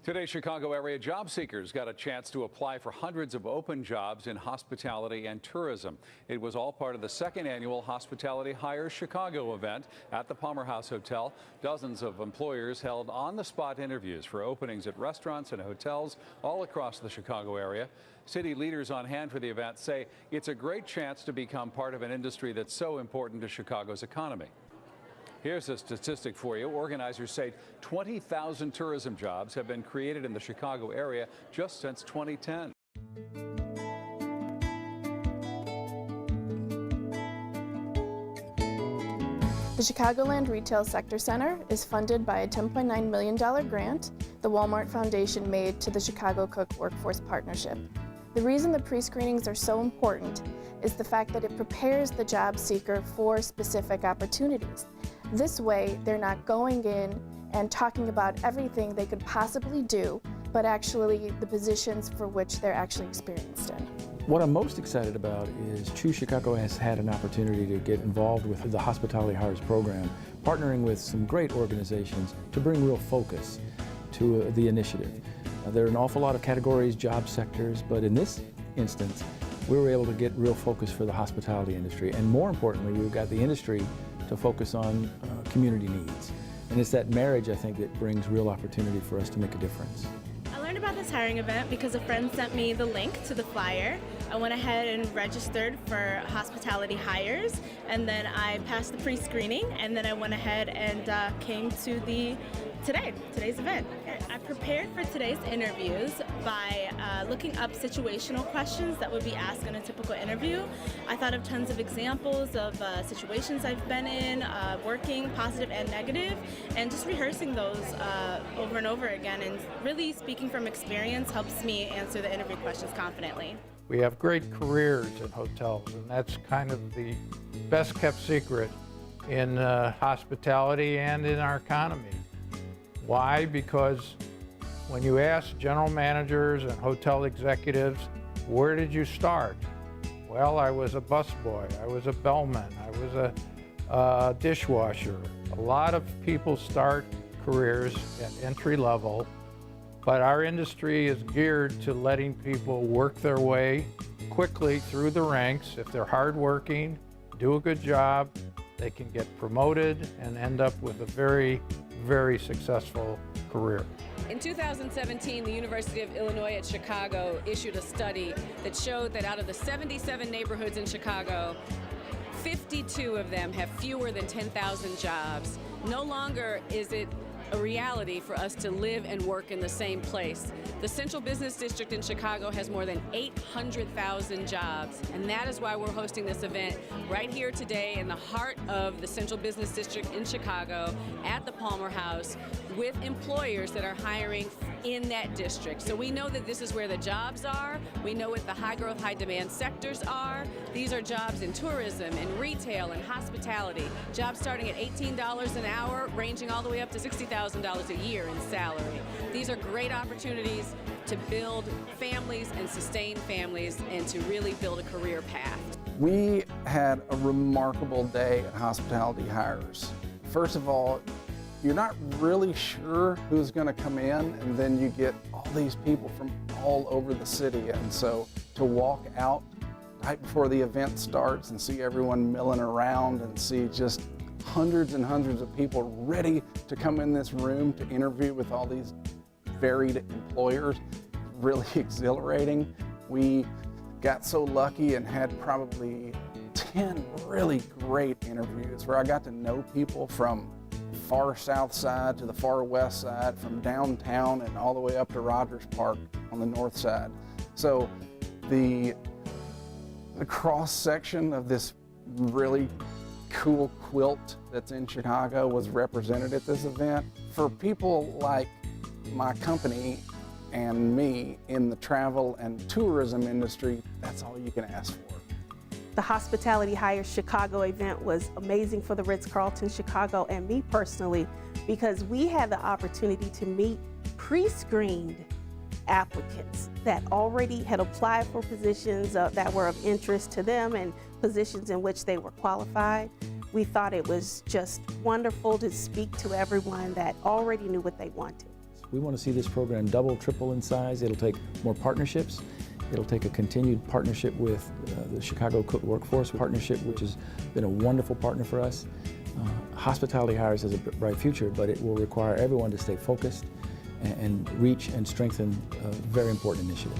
Today, Chicago area job seekers got a chance to apply for hundreds of open jobs in hospitality and tourism. It was all part of the second annual Hospitality Hires Chicago event at the Palmer House Hotel. Dozens of employers held on-the-spot interviews for openings at restaurants and hotels all across the Chicago area. City leaders on hand for the event say it's a great chance to become part of an industry that's so important to Chicago's economy. Here's a statistic for you. Organizers say 20,000 tourism jobs have been created in the Chicago area just since 2010. The Chicagoland Retail Sector Center is funded by a $10.9 million grant the Walmart Foundation made to the Chicago Cook Workforce Partnership. The reason the pre-screenings are so important is the fact that it prepares the job seeker for specific opportunities. This way, they're not going in and talking about everything they could possibly do, but actually the positions for which they're actually experienced in. What I'm most excited about is Choose Chicago has had an opportunity to get involved with the Hospitality Hires program, partnering with some great organizations to bring real focus to the initiative. There are an awful lot of categories, job sectors, but in this instance, we were able to get real focus for the hospitality industry, and more importantly, we've got the industry to focus on community needs. And it's that marriage, I think, that brings real opportunity for us to make a difference. I learned about this hiring event because a friend sent me the link to the flyer. I went ahead and registered for Hospitality Hires, and then I passed the pre-screening, and then I went ahead and came to today's event. I prepared for today's interviews by looking up situational questions that would be asked in a typical interview. I thought of tons of examples of situations I've been in, working, positive and negative, and just rehearsing those over and over again, and really speaking from experience helps me answer the interview questions confidently. We have great careers in hotels, and that's kind of the best kept secret in hospitality and in our economy. Why? Because when you ask general managers and hotel executives, where did you start? Well, I was a busboy, I was a bellman, I was a dishwasher. A lot of people start careers at entry level, but our industry is geared to letting people work their way quickly through the ranks. If they're hardworking, do a good job, they can get promoted and end up with a very, very successful career. In 2017, the University of Illinois at Chicago issued a study that showed that out of the 77 neighborhoods in Chicago, 52 of them have fewer than 10,000 jobs. No longer is it a reality for us to live and work in the same place. The Central Business District in Chicago has more than 800,000 jobs, and that is why we're hosting this event right here today in the heart of the Central Business District in Chicago at the Palmer House with employers that are hiring in that district. So we know that this is where the jobs are. We know what the high growth, high demand sectors are. These are jobs in tourism and retail and hospitality. Jobs starting at $18 an hour, ranging all the way up to $60,000 a year in salary. These are great opportunities to build families and sustain families and to really build a career path. We had a remarkable day at Hospitality Hires. First of all, you're not really sure who's going to come in, and then you get all these people from all over the city. And so to walk out right before the event starts and see everyone milling around and see just hundreds and hundreds of people ready to come in this room to interview with all these varied employers, really exhilarating. We got so lucky and had probably 10 really great interviews where I got to know people from far south side to the far west side, from downtown and all the way up to Rogers Park on the north side. So the cross section of this really cool quilt that's in Chicago was represented at this event. For people like my company and me in the travel and tourism industry, that's all you can ask for. The Hospitality Hires Chicago event was amazing for the Ritz-Carlton Chicago and me personally, because we had the opportunity to meet pre-screened applicants that already had applied for positions that were of interest to them and positions in which they were qualified. We thought it was just wonderful to speak to everyone that already knew what they wanted. We want to see this program double, triple in size. It'll take more partnerships. It'll take a continued partnership with the Chicago Cook Workforce Partnership, which has been a wonderful partner for us. Hospitality Hires has a bright future, but it will require everyone to stay focused and reach and strengthen a very important initiative.